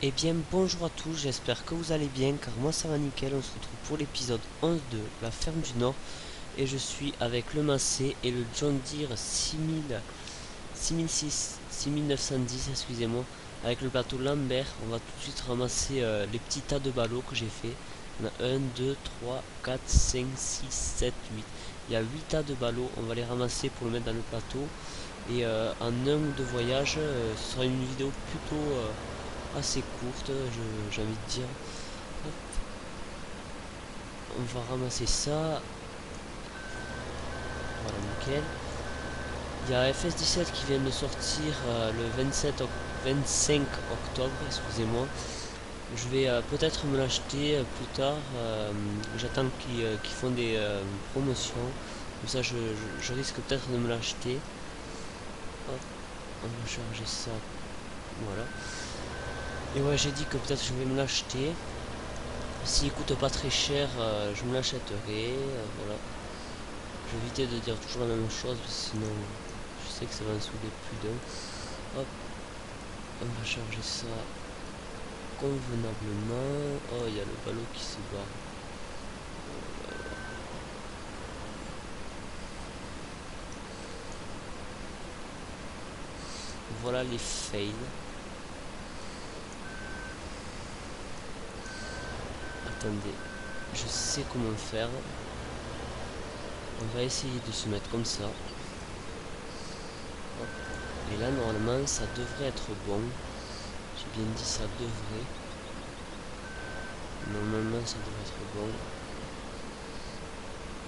Eh bien bonjour à tous, j'espère que vous allez bien car moi ça va nickel. On se retrouve pour l'épisode 11 de la ferme du Nord et je suis avec le Massé et le John Deere 6910, excusez-moi, avec le plateau Lambert. On va tout de suite ramasser les petits tas de ballots que j'ai fait. On a 1, 2, 3, 4, 5, 6, 7, 8. Il y a 8 tas de ballots, on va les ramasser pour le mettre dans le plateau. Et en un ou deux voyages, ce sera une vidéo plutôt assez courte, j'ai envie de dire. Hop, on va ramasser ça. Voilà, nickel. Il y a FS17 qui vient de sortir le 25 octobre, excusez-moi. Je vais peut-être me l'acheter plus tard. J'attends qu'ils font des promotions. Comme ça, je risque peut-être de me l'acheter. Hop, on va charger ça. Voilà. Et ouais, j'ai dit que peut-être je vais me l'acheter. S'il coûte pas très cher, je me l'achèterai. Voilà. Je vais éviter de dire toujours la même chose, sinon je sais que ça va en saouler plus d'un. Hop, on va charger ça convenablement. Oh, il y a le ballot qui se barre. Voilà les fails. Attendez, je sais comment faire. On va essayer de se mettre comme ça. Hop. Et là, normalement, ça devrait être bon. J'ai bien dit ça devrait. Normalement, ça devrait être bon.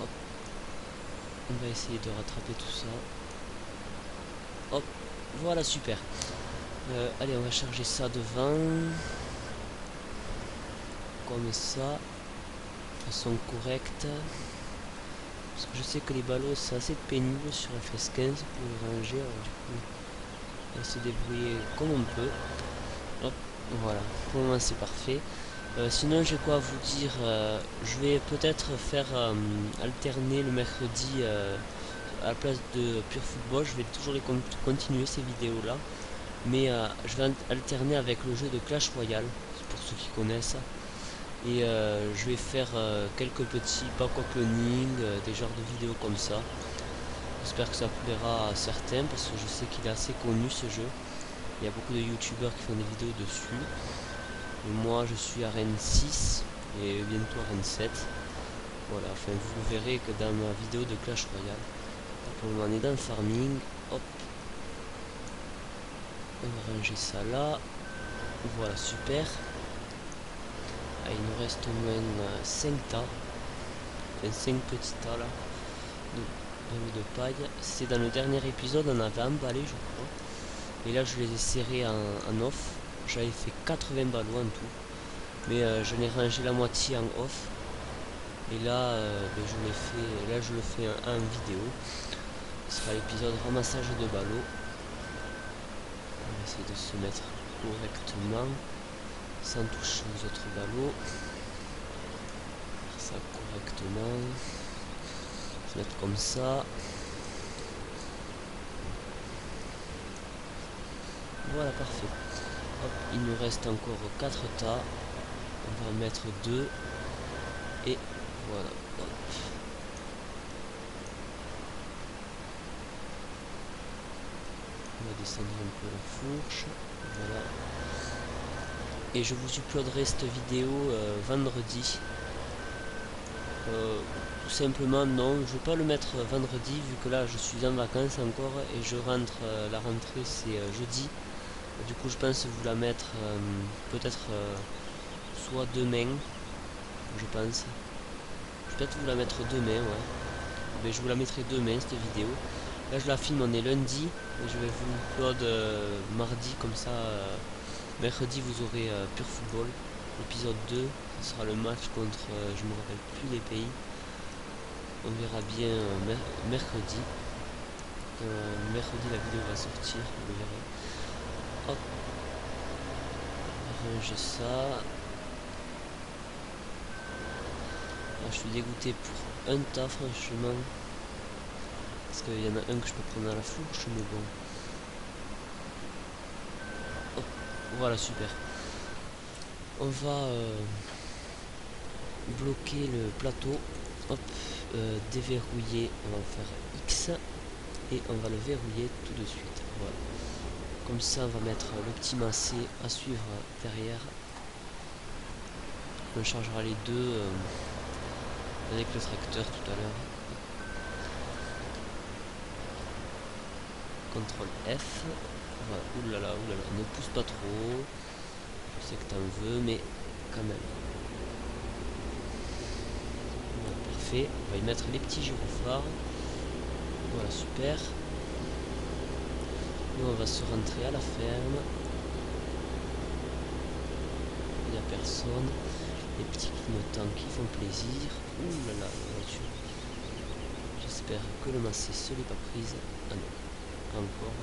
Hop. On va essayer de rattraper tout ça. Hop. Voilà, super. Allez, on va charger ça devant. Comme ça. De façon correcte. Parce que je sais que les ballots, c'est assez pénible sur FS15 pour les ranger. Alors, du coup, on va se débrouiller comme on peut. Hop, voilà. Pour le moment, c'est parfait. Sinon, j'ai quoi à vous dire. Je vais peut-être faire alterner le mercredi à la place de Pure Football. Je vais toujours continuer ces vidéos là, mais je vais alterner avec le jeu de Clash Royale pour ceux qui connaissent, et je vais faire quelques petits pack opening, des genres de vidéos comme ça. J'espère que ça plaira à certains parce que je sais qu'il est assez connu ce jeu. Il y a beaucoup de youtubeurs qui font des vidéos dessus. Et moi je suis à Rennes 6 et bientôt à Rennes 7. Voilà, enfin vous verrez que dans ma vidéo de Clash Royale. Pour le moment on est dans le farming. Hop. On va ranger ça là. Voilà, super. Ah, il nous reste au moins 5 tas. Enfin 5 petits tas là. De paille. C'est dans le dernier épisode, on avait emballé je crois. Et là je les ai serrés en off. J'avais fait 80 ballots en tout. Mais je l'ai rangé la moitié en off. Et là, ben, je le fais en vidéo. Ce sera l'épisode ramassage de ballots. On va essayer de se mettre correctement, sans toucher aux autres ballots. Faire ça correctement. Se mettre comme ça. Voilà, parfait. Hop, il nous reste encore 4 tas. On va en mettre 2. Et voilà. Hop. On va descendre un peu la fourche. Voilà. Et je vous uploaderai cette vidéo vendredi. Tout simplement non, je vais pas le mettre vendredi vu que là je suis en vacances encore et je rentre, la rentrée c'est jeudi. Du coup je pense vous la mettre peut-être soit demain, je pense. Je vais peut-être vous la mettre demain, ouais. Mais je vous la mettrai demain cette vidéo. Là je la filme, on est lundi et je vais vous upload mardi, comme ça mercredi vous aurez Pure Football épisode 2. Ce sera le match contre je me rappelle plus les pays. On verra bien mercredi. Mercredi la vidéo va sortir, vous verrez. Hop. Ranger ça. Ah, je suis dégoûté pour un tas franchement. Parce qu'il y en a un que je peux prendre à la fourche, mais bon. Hop. Voilà, super. on va bloquer le plateau. Hop, déverrouiller, on va faire X et on va le verrouiller tout de suite. Voilà. Comme ça on va mettre le petit massé à suivre derrière. On chargera les deux avec le tracteur tout à l'heure. CTRL F. Voilà. Oulala, ne pousse pas trop. Je sais que t'en veux, mais quand même. Voilà, parfait. On va y mettre les petits gyrophares. Voilà, super. Nous on va se rentrer à la ferme. Il n'y a personne. Les petits clignotants qui font plaisir. Ouh là là, la voiture. J'espère que le massé se l'est pas prise. Ah non, encore.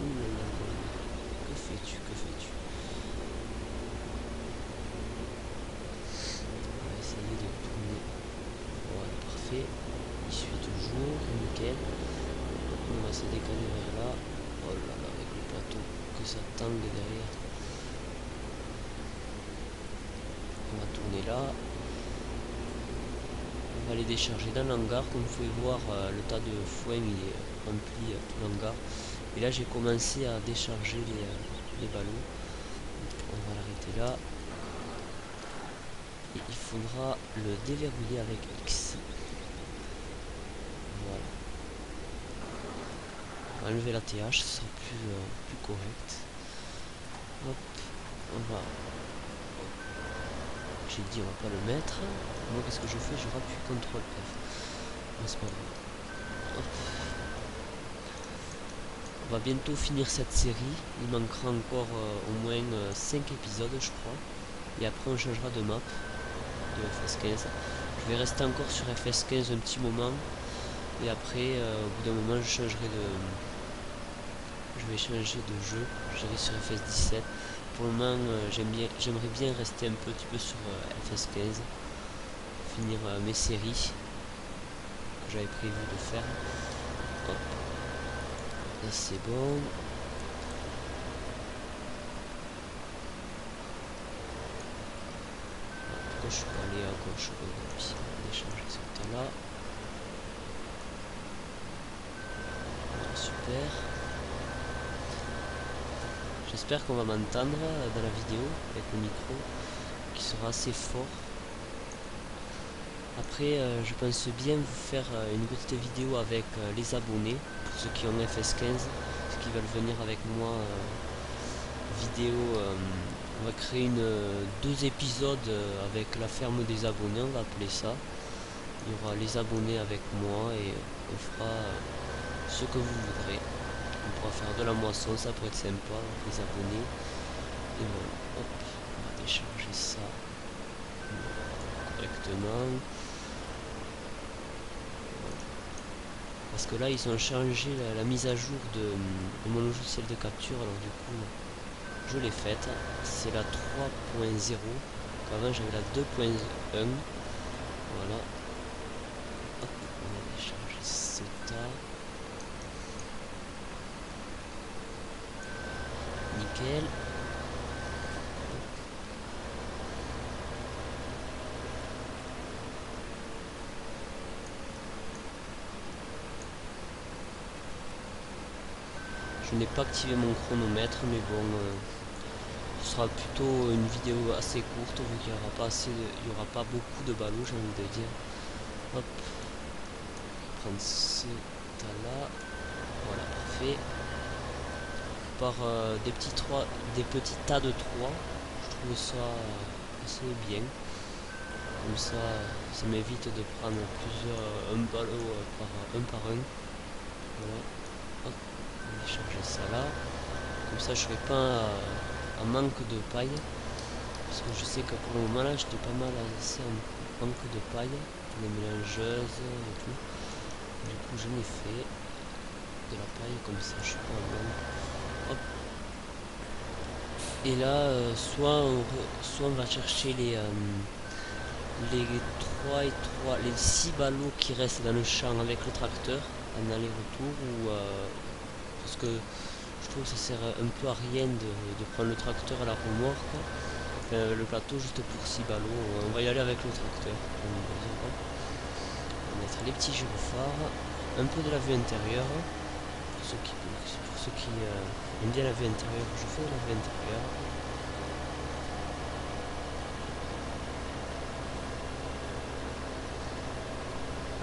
Ouh là là, que fais-tu, que fais-tu? On va essayer de tourner. Voilà, parfait. Il suit toujours, nickel. On va se décaler vers là. Oh là là, avec le plateau, que ça tangue derrière. On va tourner là. On va les décharger dans l'hangar. Comme vous pouvez voir, le tas de foin il est rempli tout l'hangar. Et là j'ai commencé à décharger les ballots. On va l'arrêter là. Et il faudra le déverrouiller avec X. Voilà. On va enlever la TH, ce sera plus correct. Hop, on va. J'ai dit on va pas le mettre. Moi qu'est-ce que je fais? Je rappuie CTRL F. C'est pas grave. Hop. On va bientôt finir cette série. Il manquera encore au moins 5 épisodes je crois. Et après on changera de map de FS15. Je vais rester encore sur FS15 un petit moment. Et après au bout d'un moment je vais changer de jeu. J'irai sur FS17. Pour le moment j'aimerais bien rester un petit peu sur FS15. Finir mes séries que j'avais prévu de faire. Hop. Là c'est bon. Pourquoi je suis pas allé à gauche? Oui, décharger ce côté là. Super. J'espère qu'on va m'entendre dans la vidéo avec le micro qui sera assez fort. Après je pense bien vous faire une petite vidéo avec les abonnés, pour ceux qui ont FS15, ceux qui veulent venir avec moi vidéo. On va créer 2 épisodes avec la ferme des abonnés, on va appeler ça. Il y aura les abonnés avec moi et on fera ce que vous voudrez. On pourra faire de la moisson, ça pourrait être sympa avec les abonnés. Et voilà, hop, on va décharger ça correctement. Parce que là ils ont changé la mise à jour de mon logiciel de capture, alors du coup je l'ai faite. C'est la 3.0. Avant j'avais la 2.1. Voilà. Hop, on va décharger ce tas. Nickel. Je n'ai pas activé mon chronomètre, mais bon, ce sera plutôt une vidéo assez courte vu qu'il n'y aura pas il y aura pas beaucoup de ballots, j'ai envie de dire. Hop, prendre ce tas là, voilà, parfait. Par des petits tas de 3, je trouve ça assez bien. Comme ça m'évite de prendre un ballot un par un. Voilà. Hop, on va charger ça là. Comme ça je serai pas en manque de paille. Parce que je sais que pour le moment là j'étais pas mal assez en manque de paille. Pour les mélangeuses et tout. Du coup je m'ai fait de la paille, comme ça je suis pas en manque. Hop. Et là soit on va chercher les 6 ballots qui restent dans le champ avec le tracteur en aller-retour, ou parce que je trouve que ça sert un peu à rien de prendre le tracteur à la remorque. le plateau juste pour 6 ballots. On va y aller avec le tracteur. On va mettre les petits gyrophares, un peu de la vue intérieure. Pour ceux qui aiment bien la vue intérieure, je fais de la vue intérieure.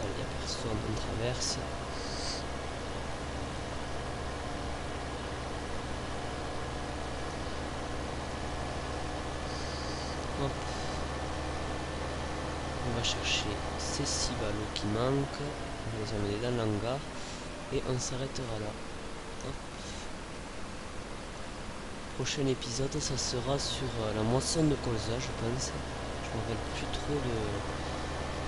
Allez, il n'y a personne, on traverse. Hop. On va chercher ces 6 ballots qui manquent. On va les emmener dans l'hangar. Et on s'arrêtera là. Hop. Prochain épisode, ça sera sur la moisson de colza, je pense. Je me rappelle plus trop de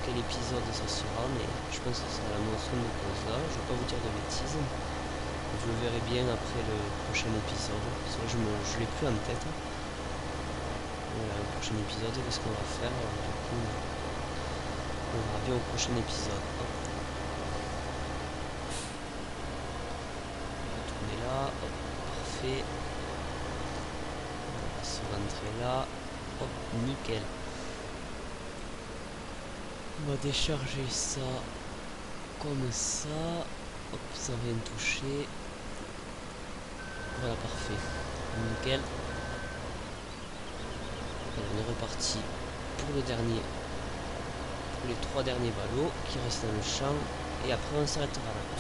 quel épisode ça sera, mais je pense que ça sera la moisson de colza. Je ne vais pas vous dire de bêtises. Vous le verrez bien après le prochain épisode. Parce que je l'ai plus en tête. Voilà, le prochain épisode, qu'est-ce qu'on va faire? Du coup, on verra bien au prochain épisode. Hop. On va tourner là. Hop, parfait. On va se rentrer là. Hop, nickel. On va décharger ça comme ça. Hop, ça vient toucher. Voilà, parfait. Nickel. On est reparti pour le dernier, pour les 3 derniers ballots qui restent dans le champ, et après on s'arrêtera là.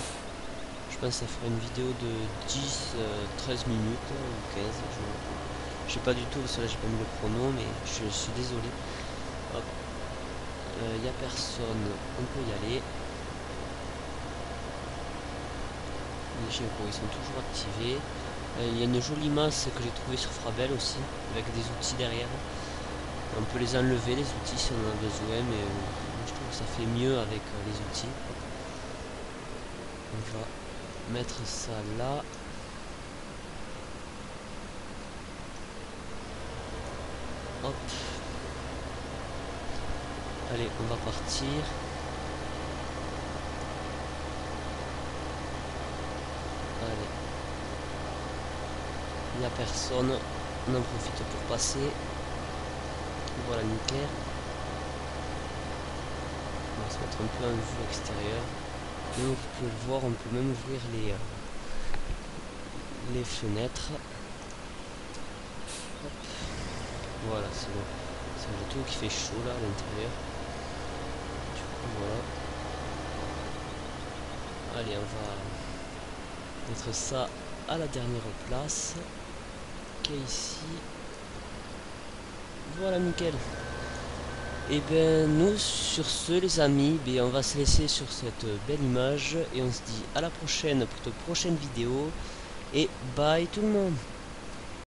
Je pense que ça fera une vidéo de 10-13 minutes ou 15, je sais pas du tout parce que là j'ai pas mis le chrono, mais je suis désolé. Hop, il n'y a personne, on peut y aller. Les gyros ils sont toujours activés. Il y a une jolie masse que j'ai trouvée sur Frabel aussi, avec des outils derrière. On peut les enlever les outils si on en a besoin, mais je trouve que ça fait mieux avec les outils. On va mettre ça là. Hop. Allez, on va partir. Allez. Il n'y a personne. On en profite pour passer. Voilà, nickel. On va se mettre un peu en vue extérieure. Et vous pouvez le voir, on peut même ouvrir les fenêtres. Hop. Voilà, c'est bon. C'est le tout qui fait chaud là à l'intérieur. Du coup, voilà. Allez, on va mettre ça à la dernière place. Qui est ici. Voilà, nickel. Et ben nous sur ce les amis, ben, on va se laisser sur cette belle image et on se dit à la prochaine pour de prochaines vidéos et bye tout le monde.